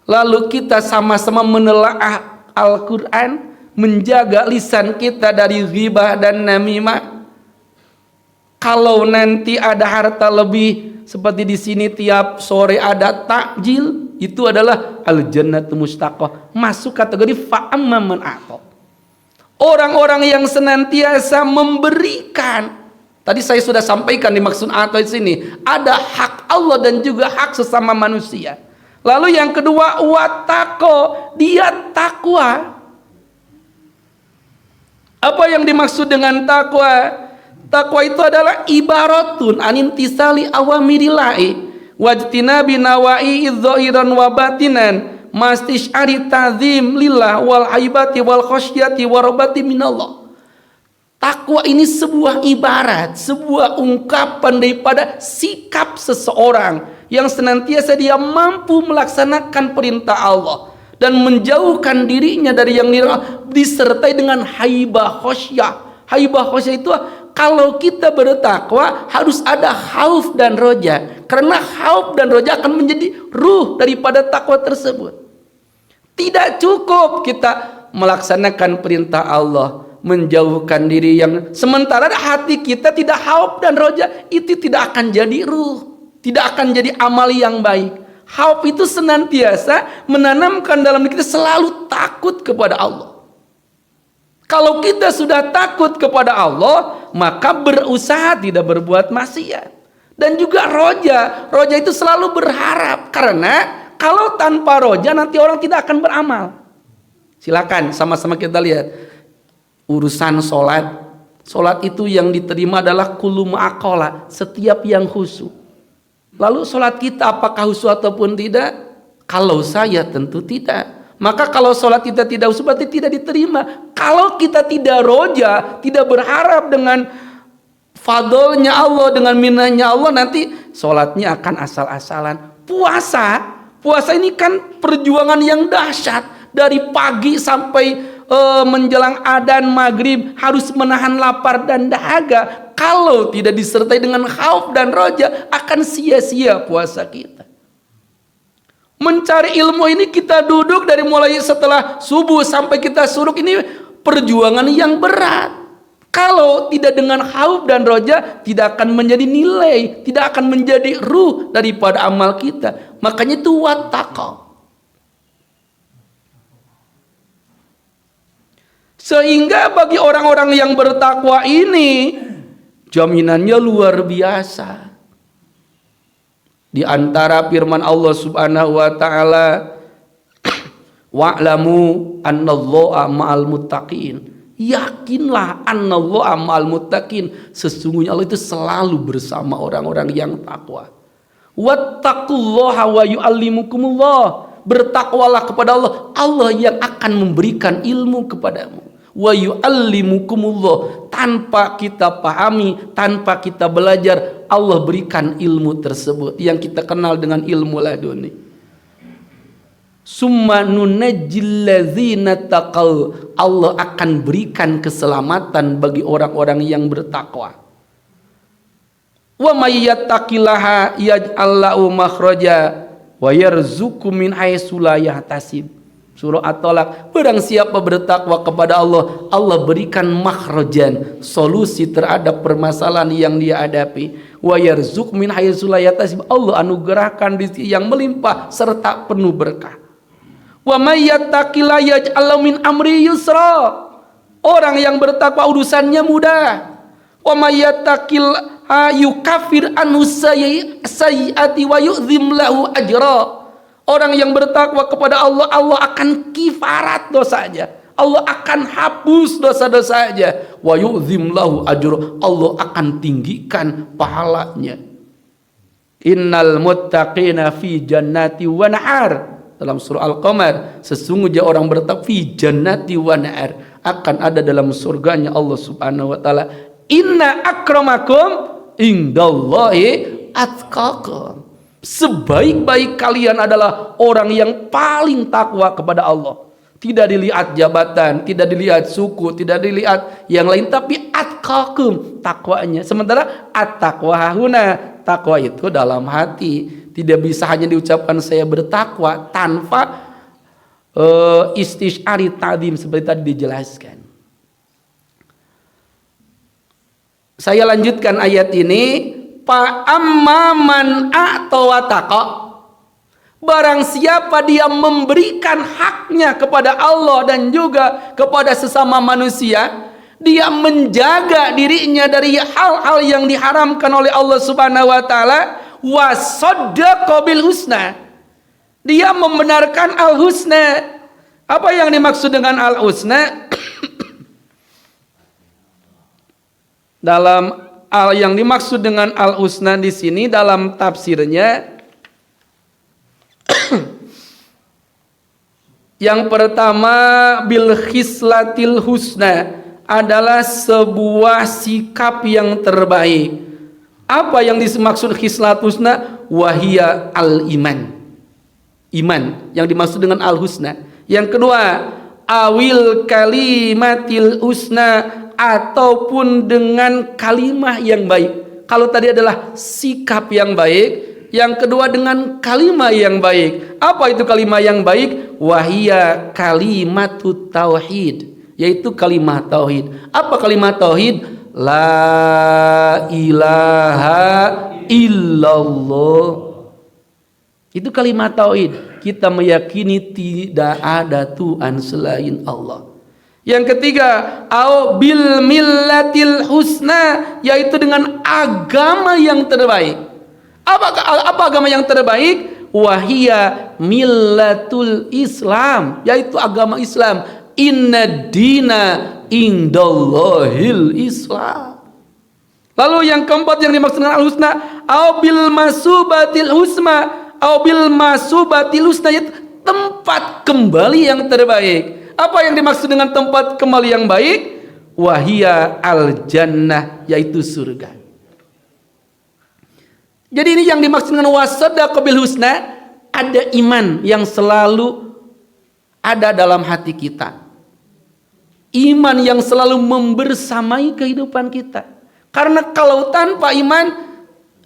Speaker 2: lalu kita sama-sama menelaah Al-Quran, menjaga lisan kita dari ghibah dan namimah. Kalau nanti ada harta lebih, seperti di sini tiap sore ada takjil, itu adalah al-jannatu mustaqah, masuk kategori fa'amman man a'ta. Orang-orang yang senantiasa memberikan. Tadi saya sudah sampaikan di maksud atau di sini ada hak Allah dan juga hak sesama manusia. Lalu yang kedua, wattaqo, dia takwa. Apa yang dimaksud dengan takwa? Takwa itu adalah ibaratun anintisali awamirillahi wajtinabi nawa'i idzahiran wa batinan mastish'ari ta'zim lillah wal haibati wal khasyati warabati minallah. Takwa ini sebuah ibarat, sebuah ungkapan daripada sikap seseorang yang senantiasa dia mampu melaksanakan perintah Allah dan menjauhkan dirinya dari yang disertai dengan haibah khasyah. Haibah khasyah itu kalau kita bertakwa harus ada khauf dan roja, karena khauf dan roja akan menjadi ruh daripada takwa tersebut. Tidak cukup kita melaksanakan perintah Allah, menjauhkan diri yang sementara hati kita tidak khauf dan roja, itu tidak akan jadi ruh, tidak akan jadi amal yang baik. Khauf itu senantiasa menanamkan dalam diri kita selalu takut kepada Allah. Kalau kita sudah takut kepada Allah, maka berusaha tidak berbuat maksiat. Dan juga roja itu selalu berharap, karena kalau tanpa roja nanti orang tidak akan beramal. Silakan sama-sama kita lihat urusan sholat. Sholat itu yang diterima adalah kullu ma'aqala, setiap yang khusyuk. Lalu sholat kita apakah khusyuk ataupun tidak? Kalau saya tentu tidak. Maka kalau sholat kita tidak khusyuk berarti tidak diterima. Kalau kita tidak roja, tidak berharap dengan fadlnya Allah, dengan minahnya Allah, nanti sholatnya akan asal-asalan. Puasa ini kan perjuangan yang dahsyat. Dari pagi sampai menjelang adzan maghrib harus menahan lapar dan dahaga. Kalau tidak disertai dengan khauf dan roja, akan sia-sia puasa kita. Mencari ilmu ini kita duduk dari mulai setelah subuh sampai kita suruk, ini perjuangan yang berat. Kalau tidak dengan khauf dan roja, tidak akan menjadi nilai, tidak akan menjadi ruh daripada amal kita. Makanya itu wattaqah. Sehingga bagi orang-orang yang bertakwa ini jaminannya luar biasa. Di antara firman Allah Subhanahu wa taala, wa'lamu annallaha ma'al muttaqin. Yakinlah annallaha ma'al muttaqin, sesungguhnya Allah itu selalu bersama orang-orang yang takwa. Wattaqullaha wa yu'allimukumullah. Bertakwalah kepada Allah, Allah yang akan memberikan ilmu kepadamu. Wa yu'allimukumullah, tanpa kita pahami, tanpa kita belajar, Allah berikan ilmu tersebut yang kita kenal dengan ilmu laduni. Summa nunajjil ladzina taqaw, Allah akan berikan keselamatan bagi orang-orang yang bertakwa. Wa may yattaqillaha yaj'al lahu makhraja wa yarzuqhu min haitsu la yahtasib. Surah At-Talaq, barang siapa bertakwa kepada Allah, Allah berikan makhrajan, solusi terhadap permasalahan yang dia hadapi. Wa yarzuq min haitsu la yahtasib, Allah anugerahkan rezeki yang melimpah serta penuh berkah. Wa may yattaqillaha yaj'al min amri yusra, orang yang bertakwa urusannya mudah. Wa may yattaqillaha yukaffir anhu sayyi'ati wa yu'zim lahu ajra. Orang yang bertakwa kepada Allah, Allah akan kifarat dosanya, Allah akan hapus dosa-dosanya. Wa yu'zim lahu ajra, Allah akan tinggikan pahalanya. Innal muttaqina fi jannati wa nahar, dalam surah Al-Qamar, sesungguhnya orang bertakwa fi jannati wa nahar, akan ada dalam surganya Allah Subhanahu wa taala. Inna akramakum indallahi atqakum, sebaik-baik kalian adalah orang yang paling takwa kepada Allah. Tidak dilihat jabatan, tidak dilihat suku, tidak dilihat yang lain, tapi atqakum, takwanya. Sementara at-taqwa hahuna, takwa itu dalam hati. Tidak bisa hanya diucapkan saya bertakwa tanpa istisyari ta'zim seperti tadi dijelaskan. Saya lanjutkan ayat ini. Fa amman a'tawattaqa, barang siapa dia memberikan haknya kepada Allah dan juga kepada sesama manusia, dia menjaga dirinya dari hal-hal yang diharamkan oleh Allah Subhanahu wa taala, wa saddaqa bil husna, dia membenarkan al husna. Apa yang dimaksud dengan al husna? Dalam yang dimaksud dengan al-husna di sini dalam tafsirnya, yang pertama bil khislatil husna, adalah sebuah sikap yang terbaik. Apa yang dimaksud khislat husna? Wahia al-iman, iman yang dimaksud dengan al-husna. Yang kedua, awil kalimatil husna, ataupun dengan kalimah yang baik. Kalau tadi adalah sikap yang baik, yang kedua dengan kalimah yang baik. Apa itu kalimah yang baik? Wahia kalimatut tauhid, yaitu kalimah tauhid. Apa kalimah tauhid? La ilaha illallah. Itu kalimat tauhid. Kita meyakini tidak ada Tuhan selain Allah. Yang ketiga, au bil millatil husna, yaitu dengan agama yang terbaik. Apa agama yang terbaik? wahia millatul Islam, yaitu agama Islam. Inna dina indallahil Islam. Lalu yang keempat yang dimaksud dengan al-husna, au bil masubatil husna, au bil masubatil husna, yaitu tempat kembali yang terbaik. Apa yang dimaksud dengan tempat kembali yang baik? Wahia al jannah, yaitu surga. Jadi ini yang dimaksud dengan wasaddaqa bil husna, ada iman yang selalu ada dalam hati kita. Iman yang selalu membersamai kehidupan kita. Karena kalau tanpa iman,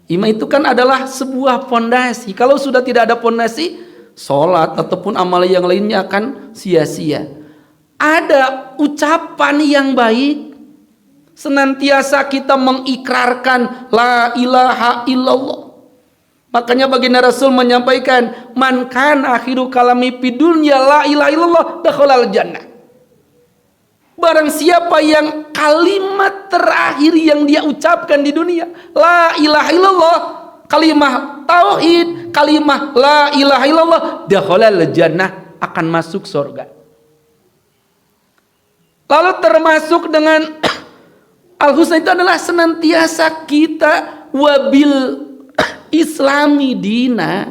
Speaker 2: iman itu kan adalah sebuah pondasi. Kalau sudah tidak ada pondasi, sholat ataupun amal yang lainnya akan sia-sia. Ada ucapan yang baik, senantiasa kita mengikrarkan la ilaha illallah. Makanya baginda Rasul menyampaikan, man kana akhiru kalami fid dunya la ilaha illallah dakhalal jannah. Barang siapa yang kalimat terakhir yang dia ucapkan di dunia la ilaha illallah, kalimah tauhid, kalimah la ilaha illallah, dakhalal jannah, akan masuk surga. Lalu termasuk dengan al-husna itu adalah senantiasa kita wabil islami dina,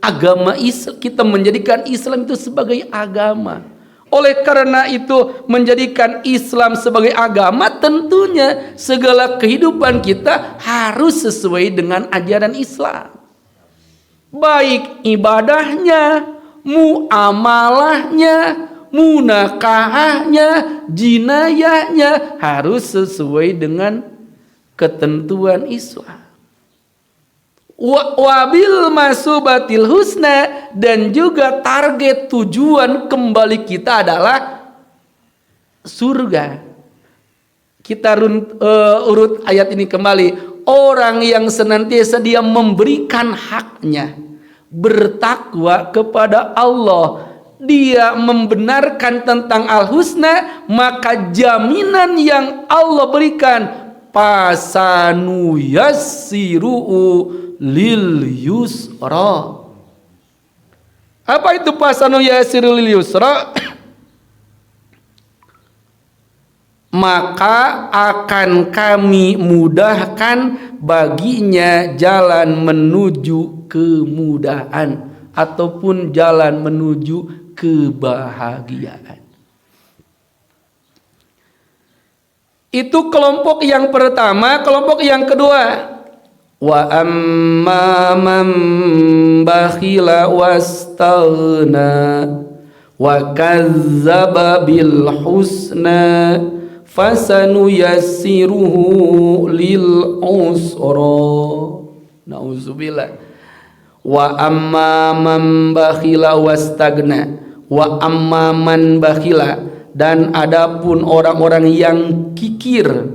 Speaker 2: agama Islam, kita menjadikan Islam itu sebagai agama. Oleh karena itu, menjadikan Islam sebagai agama, tentunya segala kehidupan kita harus sesuai dengan ajaran Islam. Baik ibadahnya, muamalahnya, munakahahnya, jinayahnya harus sesuai dengan ketentuan Islam. Wabil masubatil husna, dan juga target tujuan kembali kita adalah surga. Kita urut ayat ini kembali. Orang yang senantiasa dia memberikan haknya, bertakwa kepada Allah, dia membenarkan tentang al-husna, maka jaminan yang Allah berikan, pasanu yassiru lil yusra. Apa itu pasanu yassiru lil yusra? Maka akan kami mudahkan baginya jalan menuju kemudahan ataupun jalan menuju kebahagiaan. Itu kelompok yang pertama. Kelompok yang kedua, wa amma man bakhila wastaghna wa kazzaba bil husna fasanuyassiruhu lil usra. Nauzubillah. Wa amma man bakhila wastagna, wa amma man bakhila, dan adapun orang-orang yang kikir.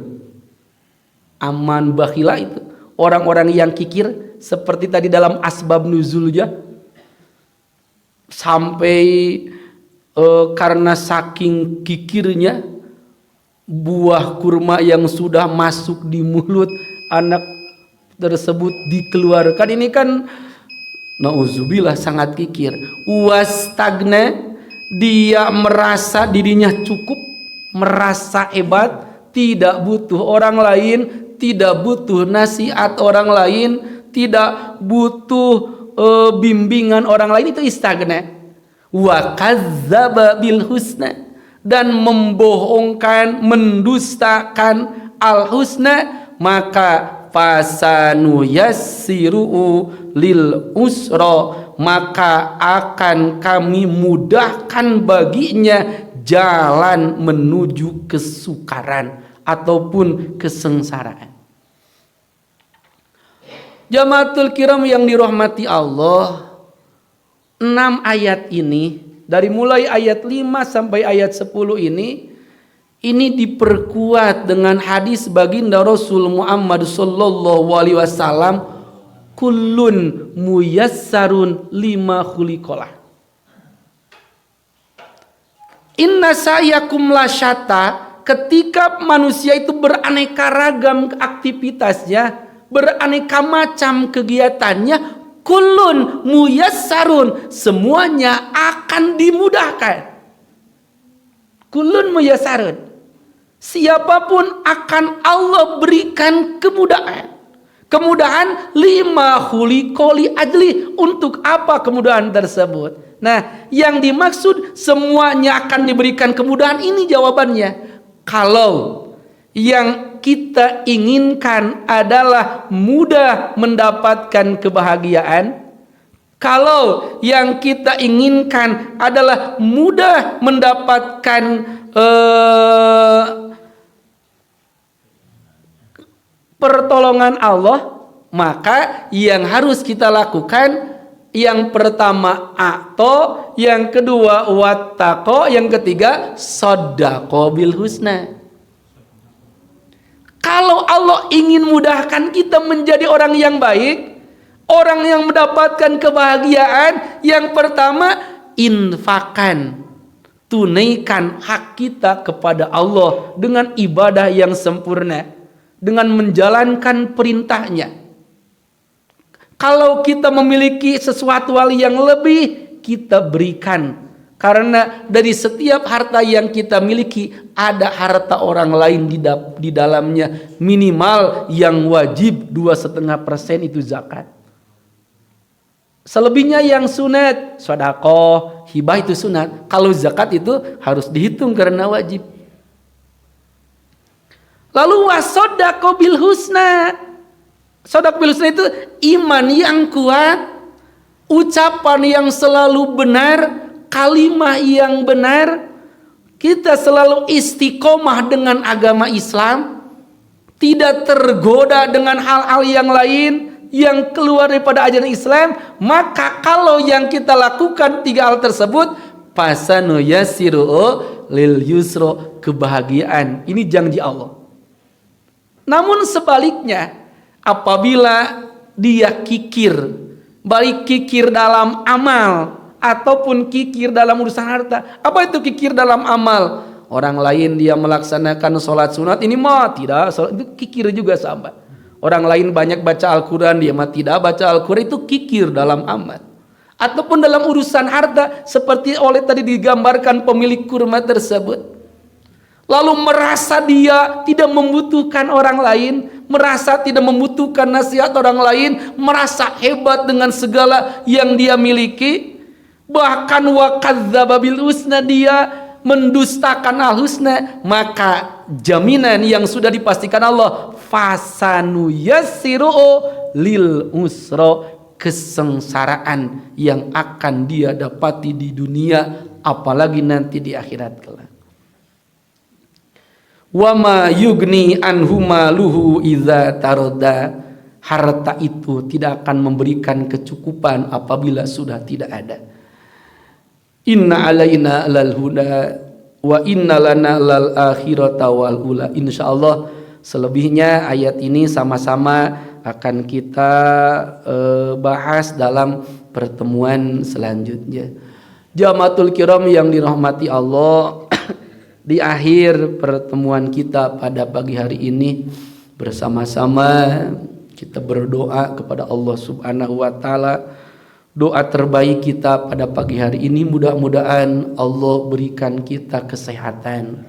Speaker 2: Aman bakhila itu orang-orang yang kikir, seperti tadi dalam asbab nuzulnya, sampai karena saking kikirnya buah kurma yang sudah masuk di mulut anak tersebut dikeluarkan. Ini kan nauzubillah sangat kikir. Wastagna, dia merasa dirinya cukup, merasa hebat, tidak butuh orang lain, tidak butuh nasihat orang lain, tidak butuh bimbingan orang lain. Itu istagna. Wa kadzdzaba bil husna, dan membohongkan, mendustakan al-husna, maka fasanu yassiru lil usra, maka akan kami mudahkan baginya jalan menuju kesukaran ataupun kesengsaraan. Jamaatul kiram yang dirahmati Allah, 6 ayat ini, dari mulai ayat 5 sampai ayat 10 ini diperkuat dengan hadis baginda Rasul Muhammad sallallahu alaihi wasallam, kullun muyassarun lima khuliqalah. Inna sa'yakum lasyata, ketika manusia itu beraneka ragam aktivitasnya, beraneka macam kegiatannya, kullun muyassarun, semuanya akan dimudahkan. Kullun muyassarun, siapapun akan Allah berikan kemudahan. Kemudahan lima khuliqoli ajli, untuk apa kemudahan tersebut? Nah, yang dimaksud semuanya akan diberikan kemudahan ini jawabannya. Kalau yang kita inginkan adalah mudah mendapatkan kebahagiaan, kalau yang kita inginkan adalah mudah mendapatkan pertolongan Allah, maka yang harus kita lakukan yang pertama a'to, yang kedua wattaqo, yang ketiga shadaqo bil husna. Kalau Allah ingin mudahkan kita menjadi orang yang baik, orang yang mendapatkan kebahagiaan, yang pertama infakkan, tunaikan hak kita kepada Allah dengan ibadah yang sempurna, dengan menjalankan perintahnya. Kalau kita memiliki sesuatu hal yang lebih, kita berikan. Karena dari setiap harta yang kita miliki, ada harta orang lain di dalamnya. Minimal yang wajib 2,5% itu zakat. Selebihnya yang sunat, sedekah, hibah itu sunat. Kalau zakat itu harus dihitung karena wajib. Lalu wasodaqo bil husna. Shadaqah bil husna itu iman yang kuat, ucapan yang selalu benar, kalimah yang benar. Kita selalu istiqomah dengan agama Islam, tidak tergoda dengan hal-hal yang lain yang keluar daripada ajaran Islam. Maka kalau yang kita lakukan tiga hal tersebut, fasanu yasiru lil yusro, kebahagiaan. Ini janji Allah. Namun sebaliknya, apabila dia kikir, baik kikir dalam amal ataupun kikir dalam urusan harta. Apa itu kikir dalam amal? Orang lain dia melaksanakan sholat sunat, ini mah tidak, itu kikir juga sama. Orang lain banyak baca Al-Quran, dia mah tidak baca Al-Quran, itu kikir dalam amal. Ataupun dalam urusan harta, seperti oleh tadi digambarkan pemilik kurma tersebut. Lalu merasa dia tidak membutuhkan orang lain, merasa tidak membutuhkan nasihat orang lain, merasa hebat dengan segala yang dia miliki. Bahkan wa kadzdzaba bil husna, dia mendustakan al-husna. Maka jaminan yang sudah dipastikan Allah, fasanu yassiru lil usra, kesengsaraan yang akan dia dapati di dunia, apalagi nanti di akhirat kelak. Wa ma yugni anhu maluhu idza taroda, harta itu tidak akan memberikan kecukupan apabila sudah tidak ada. Inna alaina lal huda wa inna lana lal akhirata wal ula. Insyaallah selebihnya ayat ini sama-sama akan kita bahas dalam pertemuan selanjutnya. Jamaatul kiram yang dirahmati Allah, di akhir pertemuan kita pada pagi hari ini, bersama-sama kita berdoa kepada Allah Subhanahu wa taala. Doa terbaik kita pada pagi hari ini, mudah-mudahan Allah berikan kita kesehatan,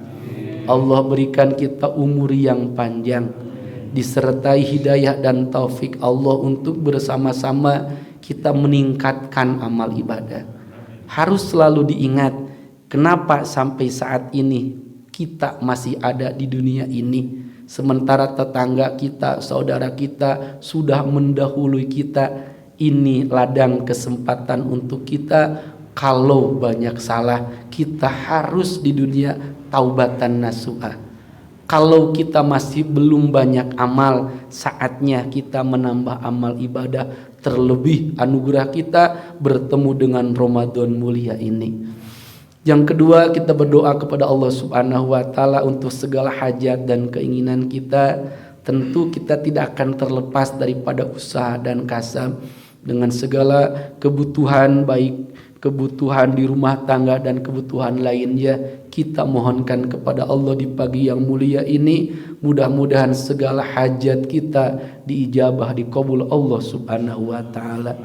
Speaker 2: Allah berikan kita umur yang panjang, disertai hidayah dan taufik Allah untuk bersama-sama kita meningkatkan amal ibadah. Harus selalu diingat, kenapa sampai saat ini kita masih ada di dunia ini, sementara tetangga kita, saudara kita sudah mendahului kita. Ini ladang kesempatan untuk kita. Kalau banyak salah, kita harus di dunia taubatan nasuha. Kalau kita masih belum banyak amal, saatnya kita menambah amal ibadah. Terlebih anugerah kita bertemu dengan Ramadan mulia ini. Yang kedua, kita berdoa kepada Allah Subhanahu wa taala untuk segala hajat dan keinginan kita. Tentu kita tidak akan terlepas daripada usaha dan kasab. Dengan segala kebutuhan baik kebutuhan di rumah tangga dan kebutuhan lainnya kita mohonkan kepada Allah di pagi yang mulia ini. Mudah-mudahan segala hajat kita diijabah, dikabul Allah subhanahu wa ta'ala.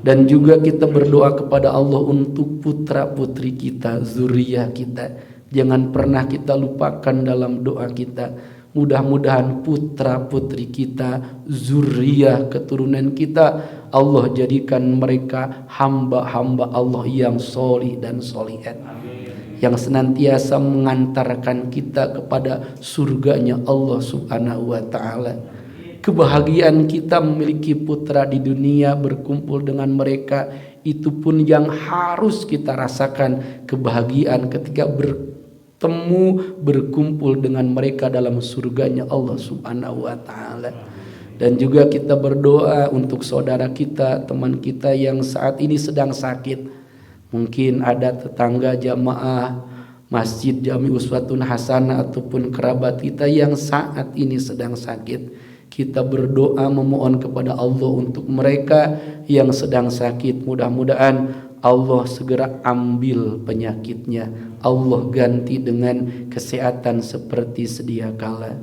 Speaker 2: Dan juga kita berdoa kepada Allah untuk putra putri kita, zuriyah kita. Jangan pernah kita lupakan dalam doa kita. Mudah-mudahan putra putri kita, zuriyah keturunan kita, Allah jadikan mereka hamba-hamba Allah yang solih dan solihat, yang senantiasa mengantarkan kita kepada surganya Allah subhanahu wa ta'ala. Kebahagiaan kita memiliki putra di dunia, berkumpul dengan mereka, itu pun yang harus kita rasakan kebahagiaan ketika bertemu, berkumpul dengan mereka dalam surganya Allah subhanahu wa ta'ala. Dan juga kita berdoa untuk saudara kita, teman kita yang saat ini sedang sakit. Mungkin ada tetangga jamaah Masjid Jami Uswatun Hasanah ataupun kerabat kita yang saat ini sedang sakit. Kita berdoa memohon kepada Allah untuk mereka yang sedang sakit. Mudah-mudahan Allah segera ambil penyakitnya. Allah ganti dengan kesehatan seperti sedia kala.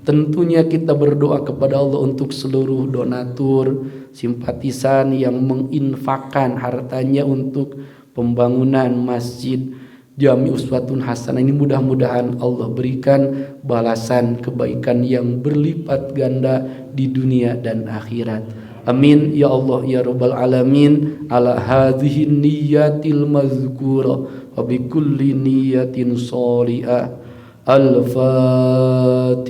Speaker 2: Tentunya kita berdoa kepada Allah untuk seluruh donatur, simpatisan yang menginfakkan hartanya untuk pembangunan Masjid Jami Uswatun Hasanah ini. Mudah-mudahan Allah berikan balasan kebaikan yang berlipat ganda di dunia dan akhirat. Amin ya Allah ya Rabbal Alamin. Ala hadhihi niyatil mazkura wa bi kulli niyatin sholihah. Al-Fatihah.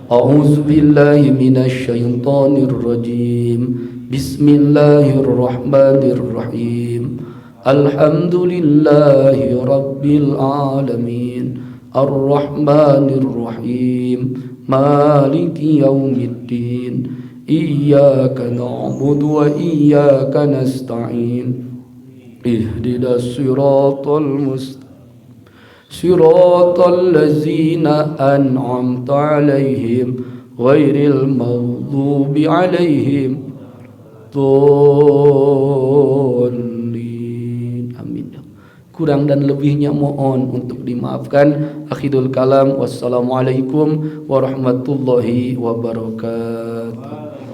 Speaker 2: A'udzu billahi minasy syaithanir rajim. Bismillahirrahmanirrahim. Alhamdulillahi rabbil alamin. Ar-Rahmanir Rahim. Maliki yaumiddin. Iyyaka na'budu wa iyyaka nasta'in. Ihdinas siratal mustaqim. Siratal ladzina an'amta 'alaihim ghairil maghdubi 'alaihim dhalin. Amin. Kurang dan lebihnya mohon untuk dimaafkan. Akhirul kalam. Wassalamualaikum warahmatullahi wabarakatuh.